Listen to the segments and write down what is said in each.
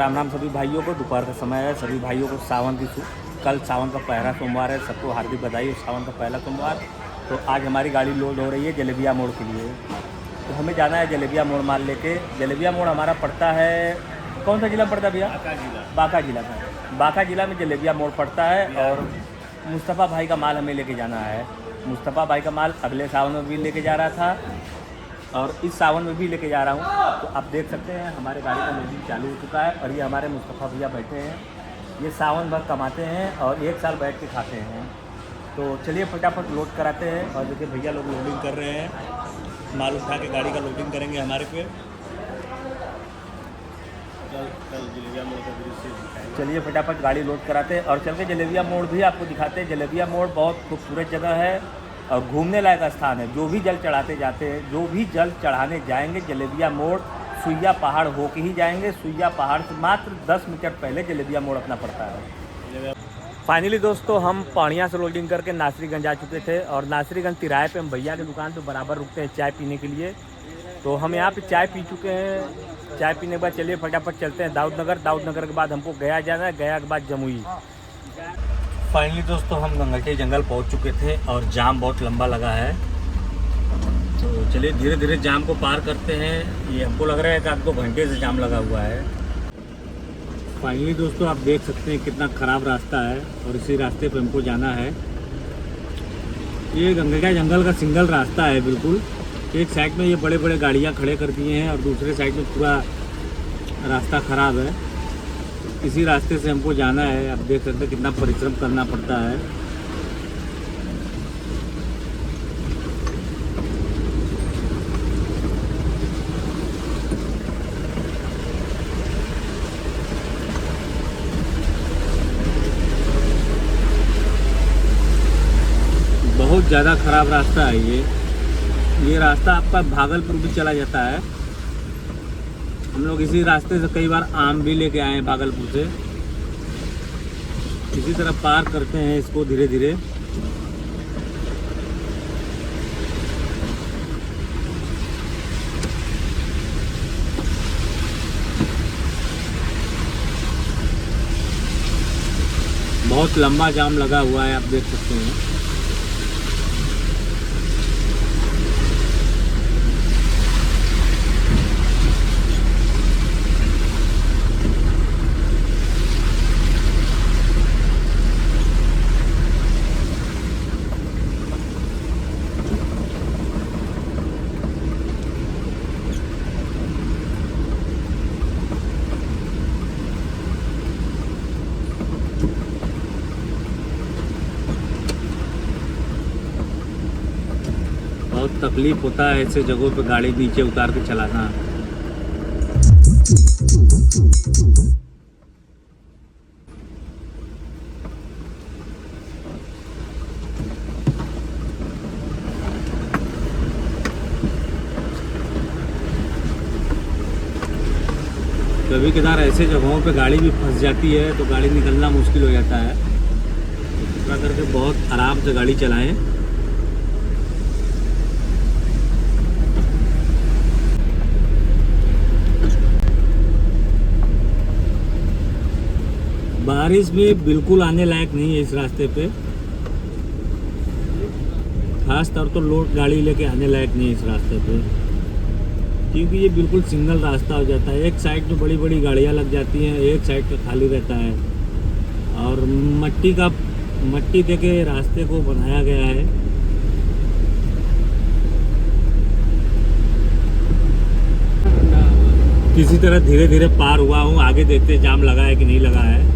राम राम सभी भाइयों को। दोपहर का समय है। सभी भाइयों को सावन की कल सावन का पहला सोमवार है। सबको हार्दिक बधाई। सावन का पहला सोमवार। तो आज हमारी गाड़ी लोड हो रही है जलेबिया मोड़ के लिए। तो हमें जाना है जलेबिया मोड़ माल लेके। जलेबिया मोड़ हमारा पड़ता है, कौन सा ज़िला पड़ता है भैया? बांका जिला का। बांका जिला में जलेबिया मोड़ पड़ता है। और मुस्तफ़ा भाई का माल हमें लेके जाना है। मुस्तफ़ा भाई का माल अगले सावन में भी लेके जा रहा था और इस सावन में भी लेके जा रहा हूँ। तो आप देख सकते हैं हमारे गाड़ी का लोडिंग चालू हो चुका है। और ये हमारे मुस्तफ़ा भैया बैठे हैं। ये सावन भर कमाते हैं और एक साल बैठ के खाते हैं। तो चलिए फटाफट लोड कराते हैं। और देखिए भैया लोग लोडिंग कर रहे हैं। माल उठा के गाड़ी का लोडिंग करेंगे हमारे पे। कल जलेबिया मोड़ का दृश्य। चलिए फटाफट गाड़ी लोड कराते हैं और चल के जलेबिया मोड़ भी आपको दिखाते हैं। जलेबिया मोड़ बहुत खूबसूरत जगह है और घूमने लायक स्थान है। जो भी जल चढ़ाते जाते हैं, जो भी जल चढ़ाने जाएंगे जलेबिया मोड़ सुइया पहाड़ होके ही जाएंगे। सुइया पहाड़ से मात्र 10 मीटर पहले जलेबिया मोड़ अपना पड़ता है। फाइनली दोस्तों हम पाणिया से लोडिंग करके नासरीगंज आ चुके थे। और नासरीगंज तिराहे पे हम भैया की दुकान पे बराबर रुकते हैं चाय पीने के लिए। तो हम यहाँ पे चाय पी चुके हैं। चाय पीने के बाद चलिए फटाफट चलते हैं दाऊदनगर। दाऊदनगर के बाद हमको गया जाना है। गया के बाद जमुई। फाइनली दोस्तों हम गंगटे जंगल पहुंच चुके थे और जाम बहुत लंबा लगा है। तो चलिए धीरे धीरे जाम को पार करते हैं। ये हमको लग रहा है कि अब 2 घंटे से जाम लगा हुआ है। फाइनली दोस्तों आप देख सकते हैं कितना ख़राब रास्ता है और इसी रास्ते पे हमको जाना है। ये गंगटे जंगल का सिंगल रास्ता है बिल्कुल। एक साइड में ये बड़े बड़े गाड़ियाँ खड़े कर दिए हैं और दूसरे साइड में पूरा रास्ता ख़राब है। इसी रास्ते से हमको जाना है। आप देख सकते हैं कितना परिश्रम करना पड़ता है। बहुत ज़्यादा ख़राब रास्ता है ये रास्ता आपका भागलपुर भी चला जाता है। हम लोग इसी रास्ते से कई बार आम भी लेके आए हैं भागलपुर से। इसी तरह पार करते हैं इसको धीरे धीरे। बहुत लंबा जाम लगा हुआ है, आप देख सकते हैं। बहुत तकलीफ होता है ऐसे जगहों पे गाड़ी नीचे उतार के चलाना। कभी कभार ऐसे जगहों पे गाड़ी भी फंस जाती है तो गाड़ी निकलना मुश्किल हो जाता है। कृपया करके बहुत आराम से गाड़ी चलाएं। बारिश भी बिल्कुल आने लायक नहीं है इस रास्ते पे। खास तौर तो लोड गाड़ी लेके आने लायक नहीं है इस रास्ते पे, क्योंकि ये बिल्कुल सिंगल रास्ता हो जाता है। एक साइड में बड़ी बड़ी गाड़ियाँ लग जाती हैं, एक साइड पे खाली रहता है। और मट्टी दे के रास्ते को बनाया गया है। किसी तरह धीरे धीरे पार हुआ हूँ। आगे देखते जाम लगा है कि नहीं लगा है।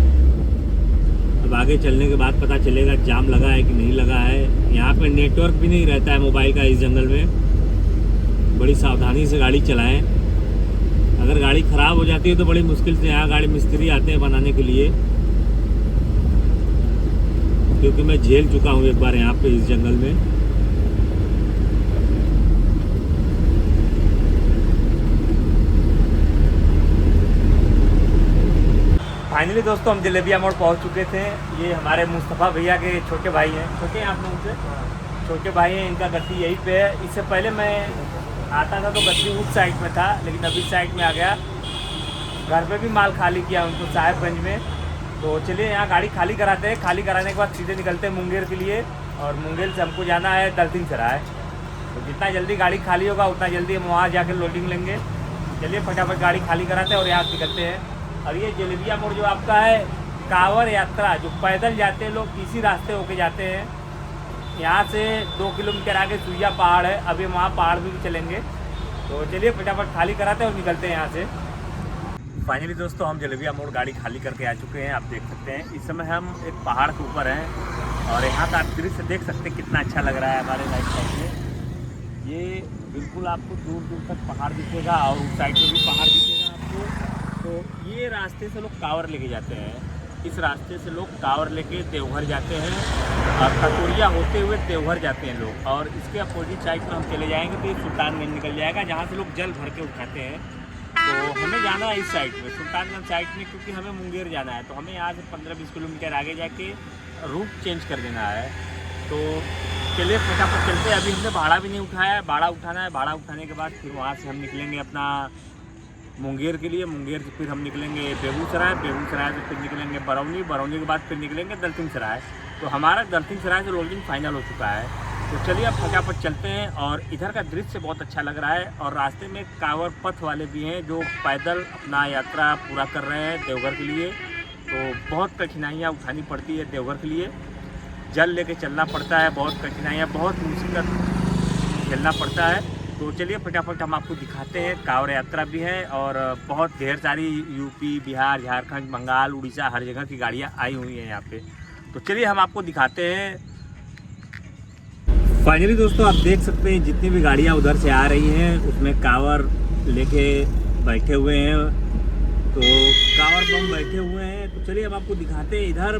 अब आगे चलने के बाद पता चलेगा जाम लगा है कि नहीं लगा है। यहाँ पे नेटवर्क भी नहीं रहता है मोबाइल का इस जंगल में। बड़ी सावधानी से गाड़ी चलाएं। अगर गाड़ी ख़राब हो जाती है तो बड़ी मुश्किल से यहाँ गाड़ी मिस्त्री आते हैं बनाने के लिए, क्योंकि मैं झेल चुका हूँ एक बार यहाँ पे इस जंगल में। फाइनली दोस्तों हम जलेबिया मोड़ पहुंच चुके थे। ये हमारे मुस्तफ़ा भैया के छोटे भाई हैं। छोटे हैं आप लोगों से? छोटे भाई हैं। इनका गद्दी यहीं पे है। इससे पहले मैं आता था तो गद्दी उस साइड में था, लेकिन अभी साइड में आ गया। घर पे भी माल खाली किया उनको साहेबगंज में। तो चलिए यहाँ गाड़ी खाली कराते हैं, खाली कराने के बाद सीधे निकलते हैं मुंगेर के लिए, और मुंगेर से हमको जाना है दलसिंह सराय। तो जितना जल्दी गाड़ी खाली होगा उतना जल्दी हम वहाँ जाकर लोडिंग लेंगे। चलिए फटाफट गाड़ी खाली कराते हैं और यहाँ निकलते हैं। और ये जलेबिया मोड़ जो आपका है कांवड़ यात्रा, जो पैदल जाते हैं लोग इसी रास्ते होके जाते हैं। यहाँ से 2 किलोमीटर आगे सुइया पहाड़ है, अभी वहाँ पहाड़ भी चलेंगे। तो चलिए फटाफट खाली कराते हैं और निकलते हैं यहाँ से। फाइनली दोस्तों हम जलेबिया मोड़ गाड़ी खाली करके आ चुके हैं। आप देख सकते हैं इस समय हम एक पहाड़ के ऊपर हैं और यहाँ का आप दृश्य देख सकते हैं कितना अच्छा लग रहा है हमारे राइट साइड में। ये बिल्कुल आपको दूर दूर तक पहाड़ दिखेगा और उस साइड में भी पहाड़ दिखेगा आपको। तो ये रास्ते से लोग कांवड़ लेके जाते हैं, इस रास्ते से लोग कांवड़ लेके देवघर जाते हैं और खतौरिया होते हुए देवघर जाते हैं लोग। और इसके अपोजिट साइड में हम चले जाएंगे तो ये सुल्तानगंज निकल जाएगा, जहाँ से लोग जल भर के उठाते हैं। तो हमें जाना है इस साइड में, सुल्तानगंज साइड में, क्योंकि हमें मुंगेर जाना है। तो हमें यहाँ से 15-20 किलोमीटर आगे जाके रूट चेंज कर देना है। तो चलिए फटाफट चलते हैं। अभी हमने भाड़ा भी नहीं उठाया है, भाड़ा उठाना है। भाड़ा उठाने के बाद फिर वहाँ से हम निकलेंगे अपना मुंगेर के लिए। मुंगेर से फिर हम निकलेंगे बेगूसराय, बेगूसराय से फिर निकलेंगे बरौनी, बरौनी के बाद फिर निकलेंगे दलसिंह सराय। तो हमारा दलसिंह सराय से लोडिंग फाइनल हो चुका है। तो चलिए अब फटाफट चलते हैं। और इधर का दृश्य बहुत अच्छा लग रहा है और रास्ते में कांवड़ पथ वाले भी हैं जो पैदल अपना यात्रा पूरा कर रहे हैं देवघर के लिए। तो बहुत कठिनाइयाँ उठानी पड़ती है देवघर के लिए, जल लेके चलना पड़ता है, बहुत कठिनाइयाँ, बहुत मुसीबत झेलना पड़ता है। तो चलिए फटाफट हम आपको दिखाते हैं। कांवड़ यात्रा भी है और बहुत ढेर सारी यूपी, बिहार, झारखंड, बंगाल, उड़ीसा हर जगह की गाड़ियाँ आई हुई हैं यहाँ पे। तो चलिए हम आपको दिखाते हैं। फाइनली दोस्तों आप देख सकते हैं जितनी भी गाड़ियाँ उधर से आ रही हैं उसमें कांवड़ लेके बैठे हुए हैं। तो कांवड़ बम बैठे हुए हैं। तो चलिए हम आपको दिखाते हैं। इधर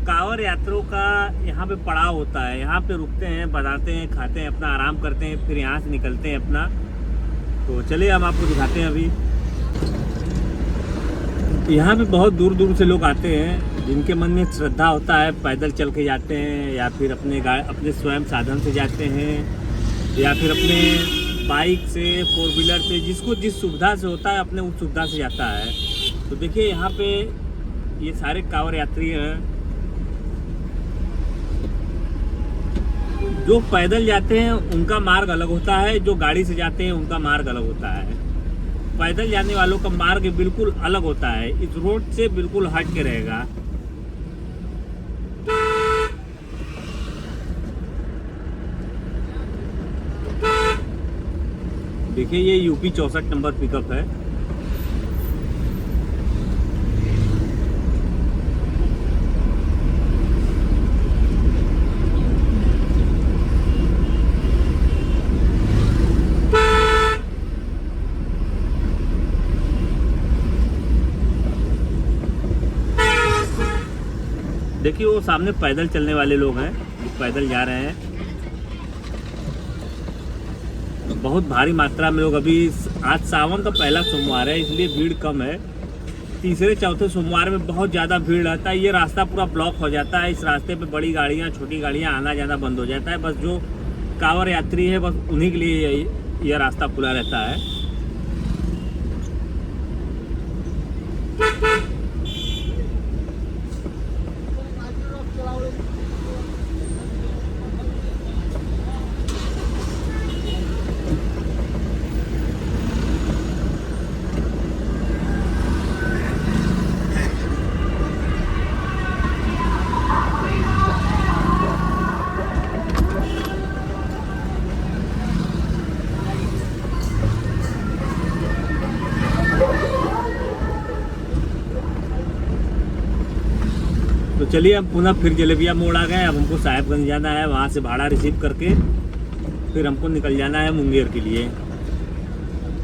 कांवड़ यात्रियों का यहाँ पे पड़ाव होता है, यहाँ पे रुकते हैं, बनाते हैं, खाते हैं, अपना आराम करते हैं, फिर यहाँ से निकलते हैं अपना। तो चलिए हम आपको दिखाते हैं। अभी यहाँ पे बहुत दूर दूर से लोग आते हैं जिनके मन में श्रद्धा होता है, पैदल चल के जाते हैं या फिर अपने स्वयं साधन से जाते हैं या फिर अपने बाइक से, 4 व्हीलर से, जिसको जिस सुविधा से होता है अपने उस सुविधा से जाता है। तो देखिए यहाँ पे ये सारे कांवड़ यात्री हैं। जो पैदल जाते हैं उनका मार्ग अलग होता है, जो गाड़ी से जाते हैं उनका मार्ग अलग होता है। पैदल जाने वालों का मार्ग बिल्कुल अलग होता है, इस रोड से बिल्कुल हट के रहेगा। देखिए ये यूपी 64 नंबर पिकअप है। देखिए वो सामने पैदल चलने वाले लोग हैं, पैदल जा रहे हैं। बहुत भारी मात्रा में लोग, अभी आज सावन का पहला सोमवार है इसलिए भीड़ कम है। तीसरे चौथे सोमवार में बहुत ज़्यादा भीड़ रहता है। ये रास्ता पूरा ब्लॉक हो जाता है। इस रास्ते पे बड़ी गाड़ियाँ, छोटी गाड़ियाँ आना जाना बंद हो जाता है। बस जो कांवड़ यात्री है बस उन्हीं के लिए यह रास्ता खुला रहता है। तो चलिए हम पुनः फिर जलेबिया मोड़ आ गए। अब हमको साहेबगंज जाना है, वहाँ से भाड़ा रिसीव करके फिर हमको निकल जाना है मुंगेर के लिए।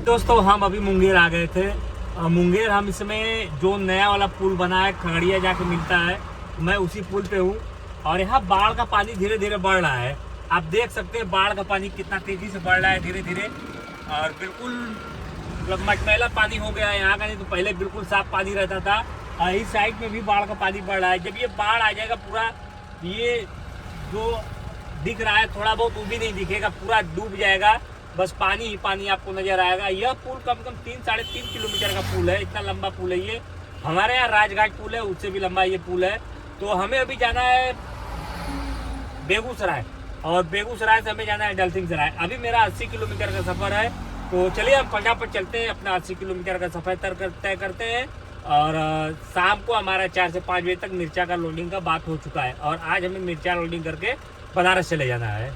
दोस्तों हम अभी मुंगेर आ गए थे। मुंगेर हम इसमें जो नया वाला पुल बना है खगड़िया जाके मिलता है, मैं उसी पुल पे हूँ। और यहाँ बाढ़ का पानी धीरे धीरे बढ़ रहा है। आप देख सकते हैं बाढ़ का पानी कितना तेजी से बढ़ रहा है धीरे धीरे, और बिल्कुल मतलब मटमैला पानी हो गया है यहाँ का। नहीं तो पहले बिल्कुल साफ पानी रहता था। और इस साइड में भी बाढ़ का पानी बढ़ रहा है। जब ये बाढ़ आ जाएगा पूरा, ये जो दिख रहा है थोड़ा बहुत वो भी नहीं दिखेगा, पूरा डूब जाएगा। बस पानी ही पानी आपको नजर आएगा। यह पुल कम से कम 3-3.5 किलोमीटर का पुल है, इतना लंबा पुल है ये। हमारे यहाँ राजघाट पुल है, उससे भी लंबा ये पुल है। तो हमें अभी जाना है बेगूसराय, और बेगूसराय से हमें जाना है दलसिंहसराय। अभी मेरा 80 किलोमीटर का सफ़र है। तो चलिए हम फटाफट चलते हैं, अपना 80 किलोमीटर का सफ़र तय करते हैं। और शाम को हमारा 4 से 5 बजे तक मिर्चा का लोडिंग का बात हो चुका है, और आज हमें मिर्चा लोडिंग करके बनारस चले जाना है।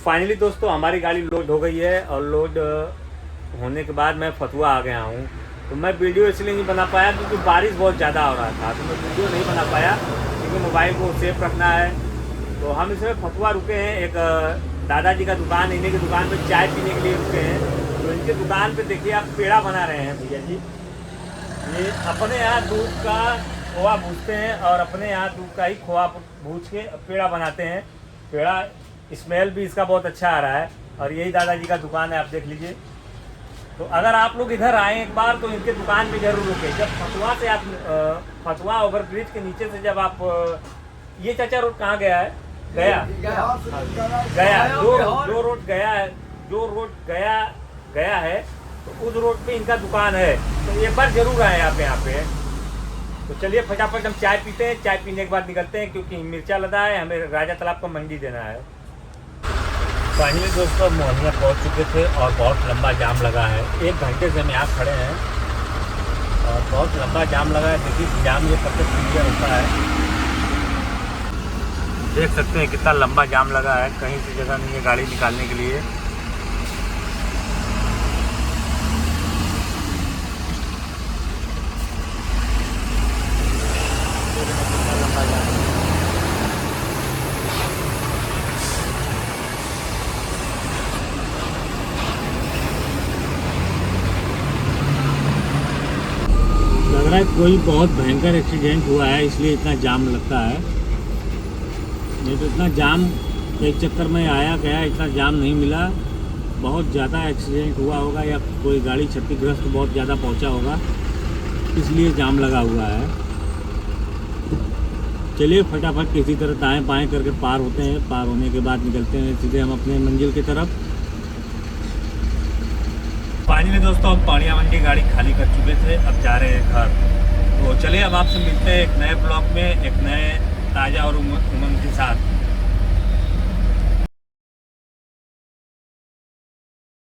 फाइनली दोस्तों हमारी गाड़ी लोड हो गई है, और लोड होने के बाद मैं फतुहा आ गया हूँ। तो मैं वीडियो इसलिए नहीं बना पाया क्योंकि बारिश बहुत ज़्यादा हो रहा था, तो मैं वीडियो नहीं बना पाया क्योंकि मोबाइल को सेफ रखना है। तो हम इसमें फतुहा रुके हैं, एक दादाजी का दुकान, इन्हीं की दुकान पे चाय पीने के लिए रुके हैं। तो इनके दुकान पे देखिए आप पेड़ा बना रहे हैं भैया जी। ये अपने यहाँ दूध का खोआ भूजते हैं, और अपने यहाँ दूध का ही खोआ भूज के पेड़ा बनाते हैं। पेड़ा स्मेल भी इसका बहुत अच्छा आ रहा है, और यही दादाजी का दुकान है, आप देख लीजिए। तो अगर आप लोग इधर आए एक बार तो इनके दुकान पे जरूर रुके। जब फतुहा से आप फतुहा ओवरब्रिज के नीचे से जब आप ये चाचा रोड कहाँ गया है? गया जो रोड गया है, तो उस रोड पे इनका दुकान है। तो एक बार जरूर आए आप यहाँ पे। तो चलिए फटाफट हम चाय पीते हैं, चाय पीने के बाद निकलते हैं क्योंकि मिर्चा लदा है, हमें राजा तालाब को मंडी देना है। फाइनली दोस्तों मोहनिया पहुँच चुके थे, और बहुत लंबा जाम लगा है। 1 घंटे से हम यहाँ खड़े हैं, और बहुत लंबा जाम लगा है। देखिए जाम ये कब तक क्लियर होता है, देख सकते हैं कितना लंबा जाम लगा है। कहीं से जगह नहीं है गाड़ी निकालने के लिए। लग रहा है कोई बहुत भयंकर एक्सीडेंट हुआ है, इसलिए इतना जाम लगता है। नहीं तो इतना जाम एक चक्कर में आया गया, इतना जाम नहीं मिला। बहुत ज़्यादा एक्सीडेंट हुआ होगा, या कोई गाड़ी क्षतिग्रस्त बहुत ज़्यादा पहुंचा होगा, इसलिए जाम लगा हुआ है। चलिए फटाफट किसी तरह दाएं बाएं करके पार होते हैं। पार होने के बाद निकलते हैं सीधे हम अपने मंजिल की तरफ। फाइनली दोस्तों हम पाड़िया मंडी गाड़ी खाली कर चुके थे, अब जा रहे हैं घर। तो चलिए अब आपसे मिलते हैं एक नए ब्लॉग में, एक नए ताज़ा और उमंग के साथ।